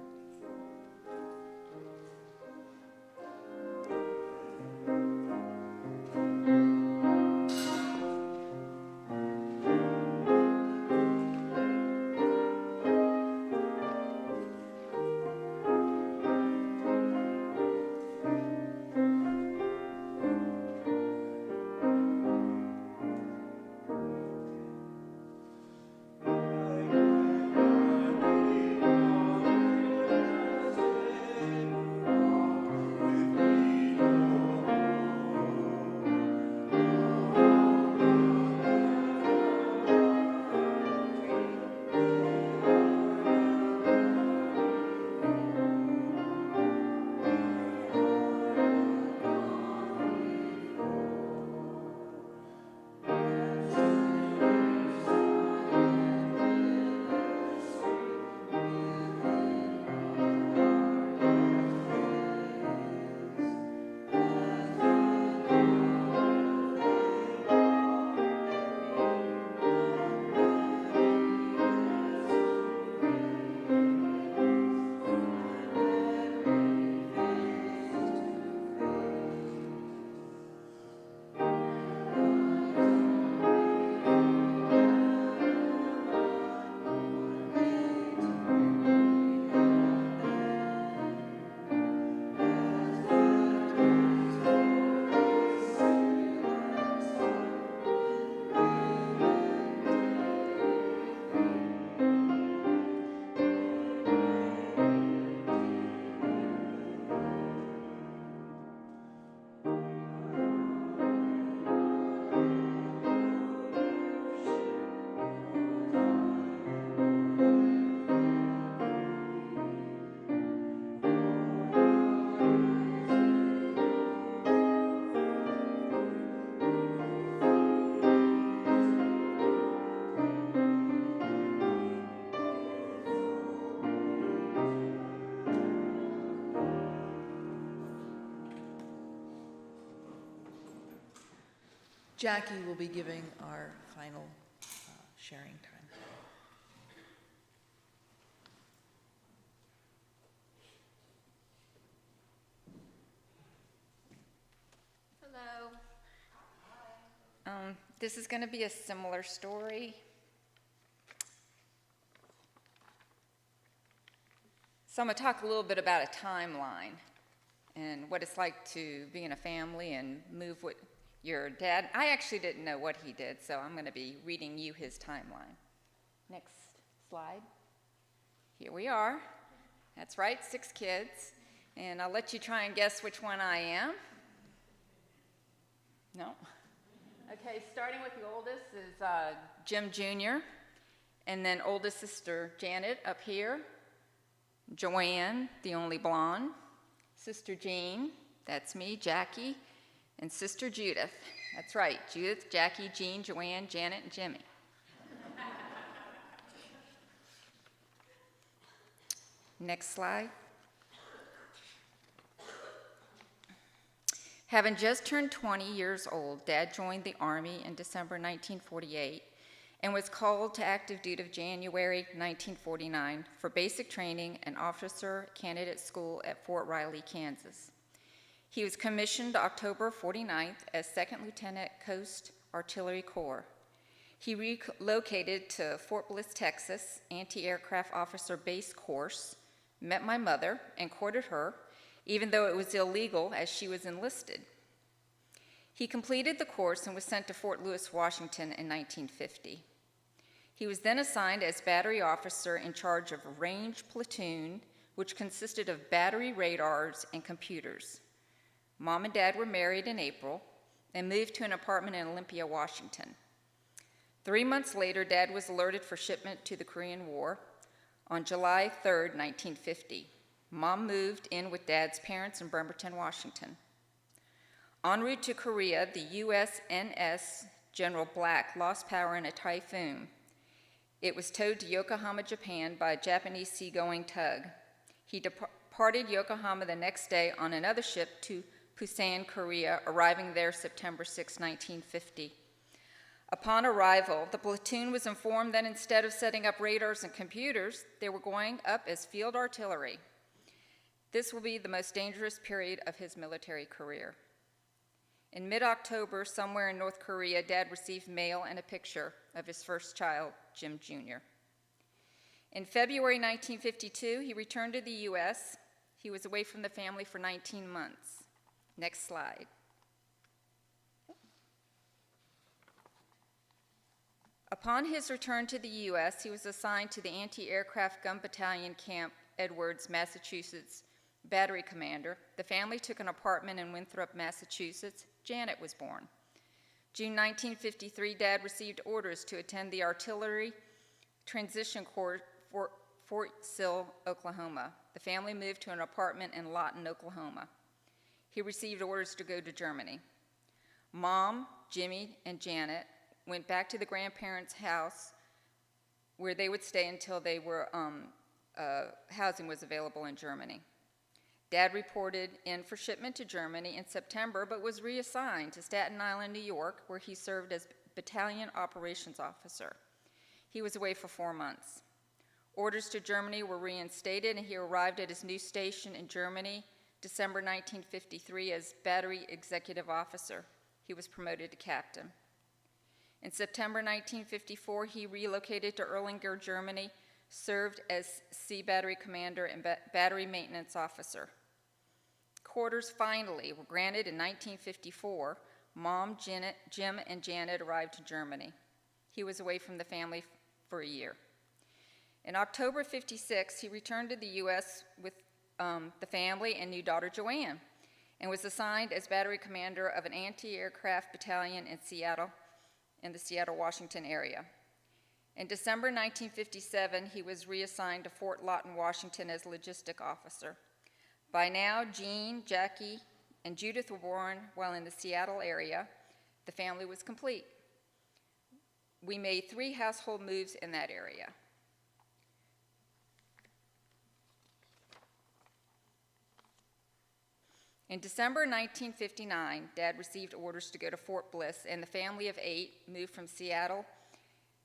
Jackie will be giving our final sharing time. Hello. This is going to be a similar story. So I'm going to talk a little bit about a timeline and what it's like to be in a family and move with your dad. I actually didn't know what he did, so I'm going to be reading you his timeline. Next slide. Here we are. That's right, 6 kids. And I'll let you try and guess which one I am. No? Okay, starting with the oldest is Jim Jr., and then oldest sister Janet up here, Joanne, the only blonde, sister Jean, that's me, Jackie, and sister Judith. That's right, Judith, Jackie, Jean, Joanne, Janet, and Jimmy. Next slide. Having just turned 20 years old, Dad joined the Army in December 1948 and was called to active duty of January 1949 for basic training and officer candidate school at Fort Riley, Kansas. He was commissioned October 49th as Second Lieutenant Coast Artillery Corps. He relocated to Fort Bliss, Texas, Anti-Aircraft Officer Base Course, met my mother and courted her, even though it was illegal as she was enlisted. He completed the course and was sent to Fort Lewis, Washington in 1950. He was then assigned as battery officer in charge of a range platoon, which consisted of battery radars and computers. Mom and Dad were married in April and moved to an apartment in Olympia, Washington. 3 months later, Dad was alerted for shipment to the Korean War on July 3rd, 1950. Mom moved in with Dad's parents in Bremerton, Washington. En route to Korea, the USNS General Black lost power in a typhoon. It was towed to Yokohama, Japan by a Japanese seagoing tug. He departed Yokohama the next day on another ship to Busan, Korea, arriving there September 6, 1950. Upon arrival, the platoon was informed that instead of setting up radars and computers, they were going up as field artillery. This will be the most dangerous period of his military career. In mid-October, somewhere in North Korea, Dad received mail and a picture of his first child, Jim Jr. In February 1952, he returned to the U.S. He was away from the family for 19 months. Next slide. Upon his return to the U.S., he was assigned to the Anti-Aircraft Gun Battalion Camp Edwards, Massachusetts, battery commander. The family took an apartment in Winthrop, Massachusetts. Janet was born. June 1953, Dad received orders to attend the Artillery Transition Corps for Fort Sill, Oklahoma. The family moved to an apartment in Lawton, Oklahoma. He received orders to go to Germany. Mom, Jimmy, and Janet went back to the grandparents' house where they would stay until they were housing was available in Germany. Dad reported in for shipment to Germany in September, but was reassigned to Staten Island, New York, where he served as Battalion Operations Officer. He was away for 4 months. Orders to Germany were reinstated, and he arrived at his new station in Germany, December 1953, as Battery Executive Officer. He was promoted to captain. In September 1954, he relocated to Erlanger, Germany, served as Sea Battery Commander and Battery Maintenance Officer. Quarters finally were granted in 1954. Mom, Jim, and Janet arrived to Germany. He was away from the family for a year. In October 56, he returned to the U.S. with the family and new daughter Joanne, and was assigned as battery commander of an anti-aircraft battalion in Seattle, in the Seattle, Washington area. In December 1957, he was reassigned to Fort Lawton, Washington as logistic officer. By now, Jean, Jackie, and Judith were born while in the Seattle area. The family was complete. We made 3 household moves in that area. In December 1959, Dad received orders to go to Fort Bliss, and the family of 8 moved from Seattle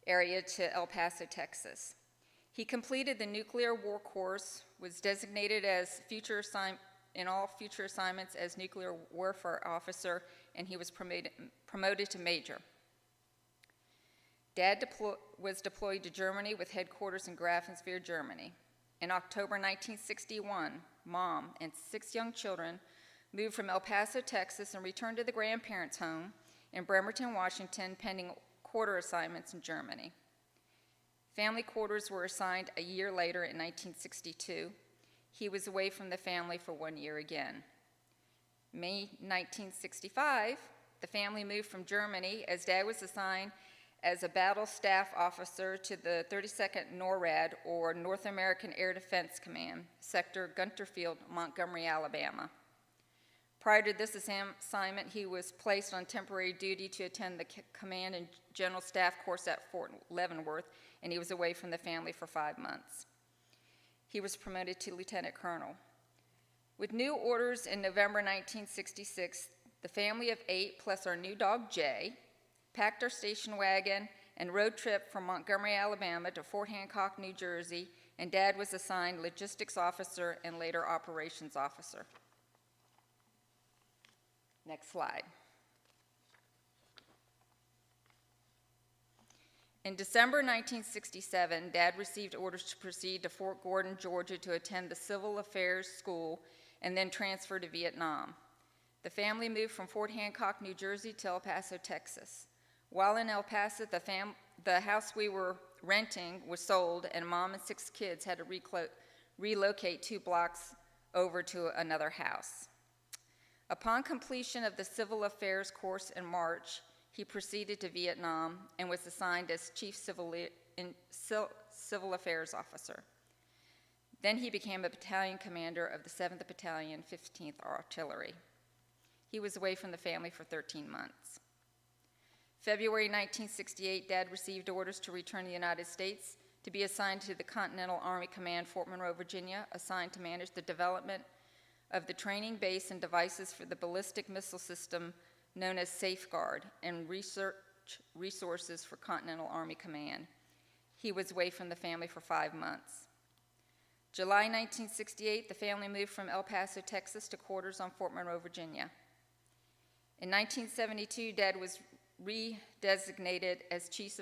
area to El Paso, Texas. He completed the nuclear war course, was designated as in all future assignments as nuclear warfare officer, and he was promoted to major. Dad was deployed to Germany with headquarters in Grafensphere, Germany. In October 1961, Mom and 6 young children moved from El Paso, Texas, and returned to the grandparents' home in Bremerton, Washington, pending quarter assignments in Germany. Family quarters were assigned a year later in 1962. He was away from the family for 1 year again. May 1965, the family moved from Germany as Dad was assigned as a battle staff officer to the 32nd NORAD, or North American Air Defense Command, Sector Gunter Field, Montgomery, Alabama. Prior to this assignment, he was placed on temporary duty to attend the Command and General Staff course at Fort Leavenworth, and he was away from the family for 5 months. He was promoted to lieutenant colonel. With new orders in November 1966, the family of 8 plus our new dog Jay packed our station wagon and road trip from Montgomery, Alabama to Fort Hancock, New Jersey, and Dad was assigned logistics officer and later operations officer. Next slide. In December 1967, Dad received orders to proceed to Fort Gordon, Georgia to attend the Civil Affairs School and then transfer to Vietnam. The family moved from Fort Hancock, New Jersey to El Paso, Texas. While in El Paso, the house we were renting was sold, and Mom and 6 kids had to relocate 2 blocks over to another house. Upon completion of the Civil Affairs course in March, he proceeded to Vietnam and was assigned as Chief Civil Affairs Officer. Then he became a battalion commander of the 7th Battalion, 15th Artillery. He was away from the family for 13 months. February 1968, Dad received orders to return to the United States to be assigned to the Continental Army Command, Fort Monroe, Virginia, assigned to manage the development of the training base and devices for the ballistic missile system known as Safeguard and research resources for Continental Army Command. He was away from the family for 5 months. July 1968, the family moved from El Paso, Texas to quarters on Fort Monroe, Virginia. In 1972, Dad was redesignated as chief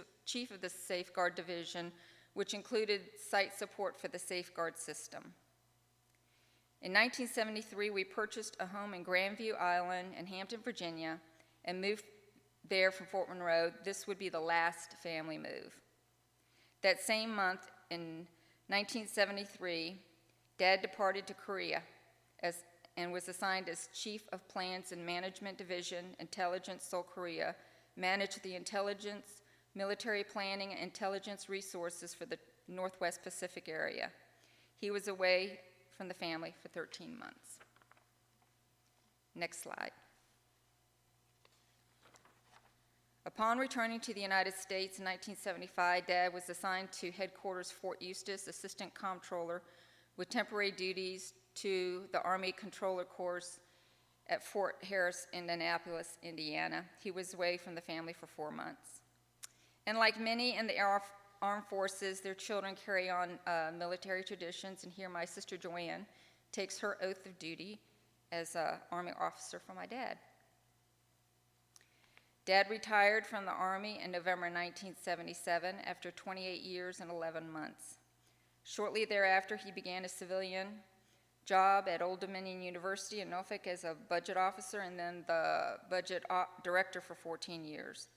of the Safeguard Division, which included site support for the Safeguard system. In 1973, we purchased a home in Grandview Island in Hampton, Virginia, and moved there from Fort Monroe. This would be the last family move. That same month, in 1973, Dad departed to Korea and was assigned as Chief of Plans and Management Division, Intelligence, Seoul, Korea, managed the intelligence, military planning, and intelligence resources for the Northwest Pacific area. He was away from the family for 13 months. Next slide. Upon returning to the United States in 1975, Dad was assigned to headquarters Fort Eustis, Assistant Comptroller, with temporary duties to the Army Controller Course at Fort Harris, Indianapolis, Indiana. He was away from the family for 4 months. And like many in the armed forces, their children carry on military traditions, and here my sister Joanne takes her oath of duty as an Army officer for my dad. Dad retired from the Army in November 1977 after 28 years and 11 months. Shortly thereafter, he began a civilian job at Old Dominion University in Norfolk as a budget officer and then the budget director for 14 years.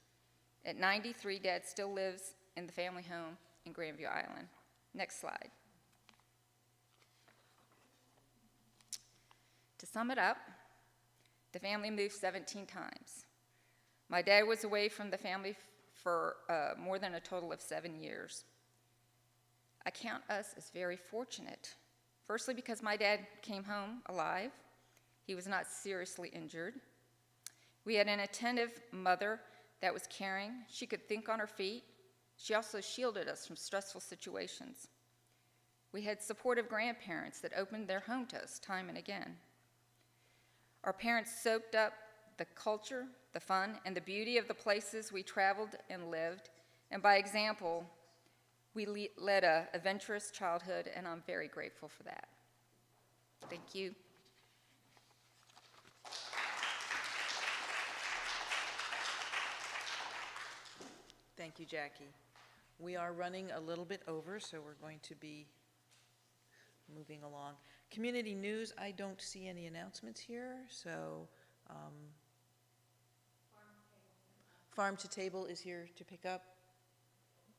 At 93, Dad still lives in the family home in Grandview Island. Next slide. To sum it up, the family moved 17 times. My dad was away from the family for more than a total of 7 years. I count us as very fortunate. Firstly, because my dad came home alive. He was not seriously injured. We had an attentive mother that was caring. She could think on her feet. She also shielded us from stressful situations. We had supportive grandparents that opened their home to us time and again. Our parents soaked up the culture, the fun, and the beauty of the places we traveled and lived, and by example, we led an adventurous childhood, and I'm very grateful for that. Thank you. Thank you, Jackie. We are running a little bit over, so we're going to be moving along. Community news, I don't see any announcements here, so Farm to Table is here to pick up.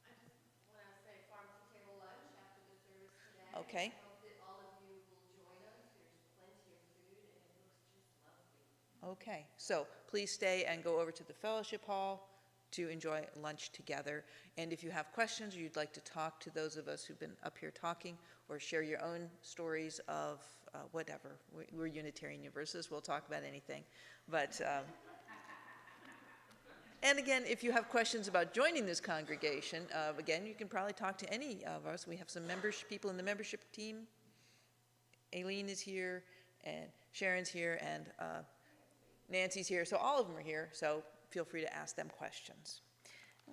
I just want to say farm to table lunch after the service today. Okay. I hope that all of you will join us. There's plenty of food and it looks just lovely. Okay, so please stay and go over to the fellowship hall to enjoy lunch together. And if you have questions or you'd like to talk to those of us who've been up here talking or share your own stories of whatever, we're Unitarian Universalists, we'll talk about anything. But, and again, if you have questions about joining this congregation, again, you can probably talk to any of us. We have some people in the membership team. Aileen is here, and Sharon's here, and Nancy's here, so all of them are here, so feel free to ask them questions.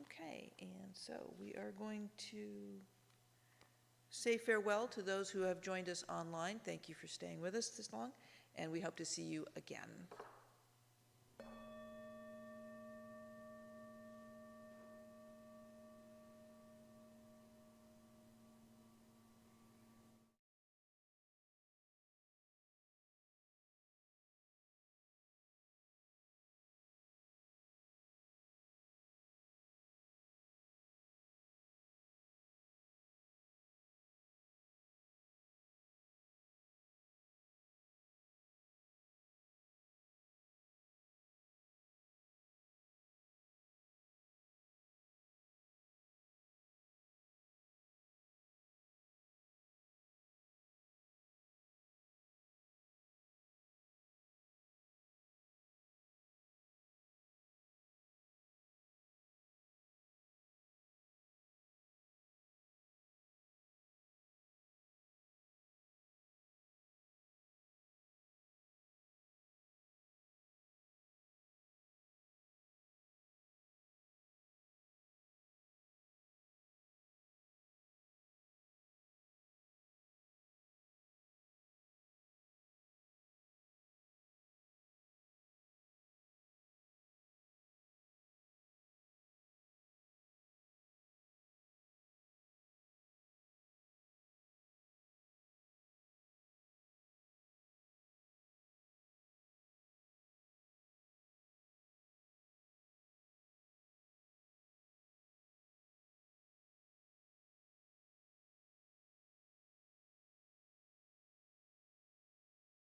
Okay, and so we are going to say farewell to those who have joined us online. Thank you for staying with us this long, and we hope to see you again.